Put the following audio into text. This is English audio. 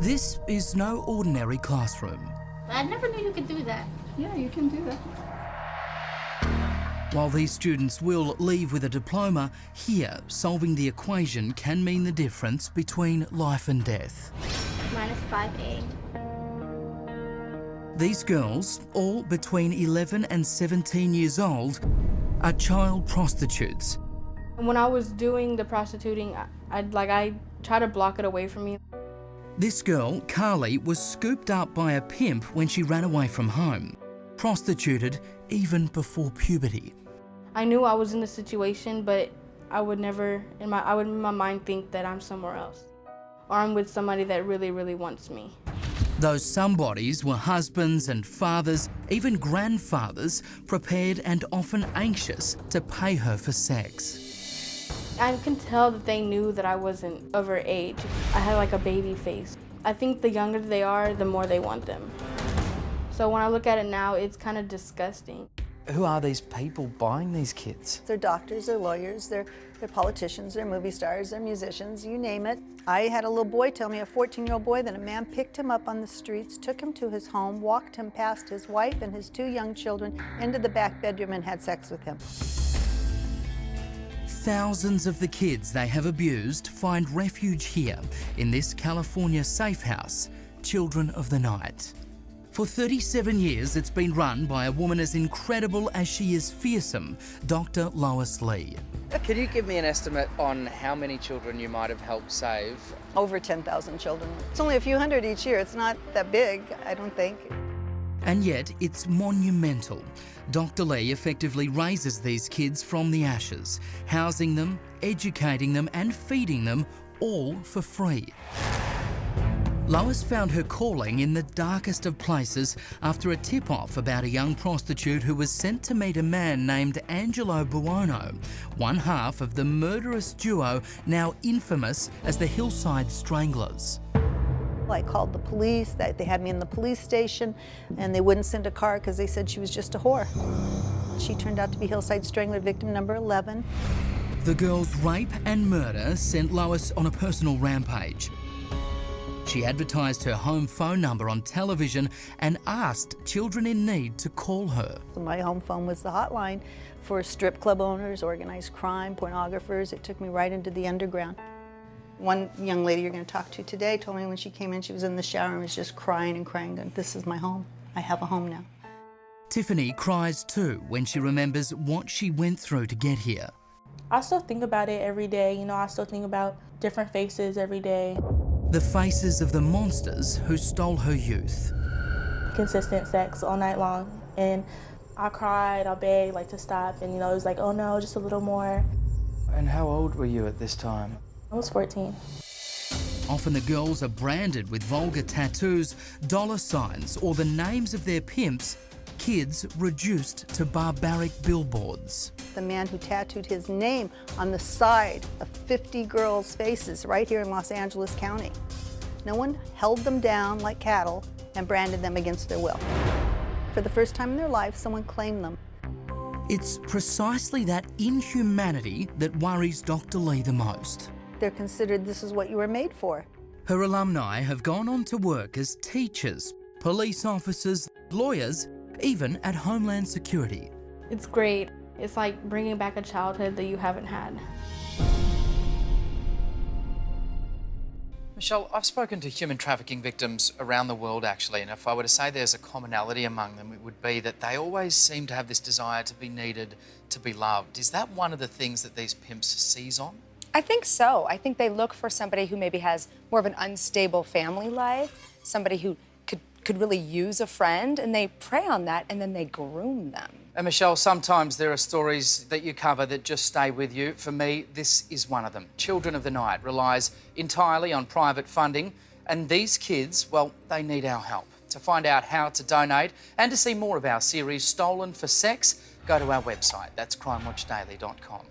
This is no ordinary classroom. I never knew you could do that. Yeah, you can do that. While these students will leave with a diploma, here, solving the equation can mean the difference between life and death. Minus 5A. These girls, all between 11 and 17 years old, are child prostitutes. When I was doing the prostituting, I tried to block it away from me. This girl, Carly, was scooped up by a pimp when she ran away from home, prostituted even before puberty. I knew I was in the situation, but I would never, in my mind, think that I'm somewhere else, or I'm with somebody that really, really wants me. Those somebodies were husbands and fathers, even grandfathers, prepared and often anxious to pay her for sex. I can tell that they knew that I wasn't of her age. I had like a baby face. I think the younger they are, the more they want them. So when I look at it now, it's kind of disgusting. Who are these people buying these kids? They're doctors, they're lawyers, they're politicians, they're movie stars, they're musicians, you name it. I had a little boy tell me, a 14-year-old boy, that a man picked him up on the streets, took him to his home, walked him past his wife and his 2 young children into the back bedroom and had sex with him. Thousands of the kids they have abused find refuge here in this California safe house, Children of the Night. For 37 years, it's been run by a woman as incredible as she is fearsome, Dr. Lois Lee. Could you give me an estimate on how many children you might have helped save? Over 10,000 children. It's only a few hundred each year. It's not that big, I don't think. And yet, it's monumental. Dr. Lee effectively raises these kids from the ashes, housing them, educating them and feeding them, all for free. Lois found her calling in the darkest of places after a tip-off about a young prostitute who was sent to meet a man named Angelo Buono, one half of the murderous duo now infamous as the Hillside Stranglers. I called the police, they had me in the police station, and they wouldn't send a car because they said she was just a whore. She turned out to be Hillside Strangler victim number 11. The girl's rape and murder sent Lois on a personal rampage. She advertised her home phone number on television and asked children in need to call her. So my home phone was the hotline for strip club owners, organized crime, pornographers. It took me right into the underground. One young lady you're going to talk to today told me when she came in, she was in the shower and was just crying and crying, going, "This is my home. I have a home now." Tiffany cries too when she remembers what she went through to get here. I still think about it every day. You know, I still think about different faces every day. The faces of the monsters who stole her youth. Consistent sex all night long. And I cried, I begged to stop. And, it was like, oh no, just a little more. And how old were you at this time? I was 14. Often the girls are branded with vulgar tattoos, dollar signs, or the names of their pimps, kids reduced to barbaric billboards. The man who tattooed his name on the side of 50 girls' faces right here in Los Angeles County. No one held them down like cattle and branded them against their will. For the first time in their life, someone claimed them. It's precisely that inhumanity that worries Dr. Lee the most. They're considered, this is what you were made for. Her alumni have gone on to work as teachers, police officers, lawyers, even at Homeland Security. It's great. It's like bringing back a childhood that you haven't had. Michelle, I've spoken to human trafficking victims around the world actually, and if I were to say there's a commonality among them, it would be that they always seem to have this desire to be needed, to be loved. Is that one of the things that these pimps seize on? I think so. I think they look for somebody who maybe has more of an unstable family life, somebody who could really use a friend, and they prey on that and then they groom them. And Michelle, sometimes there are stories that you cover that just stay with you. For me, this is one of them. Children of the Night relies entirely on private funding, and these kids, well, they need our help. To find out how to donate and to see more of our series Stolen for Sex, go to our website. That's crimewatchdaily.com.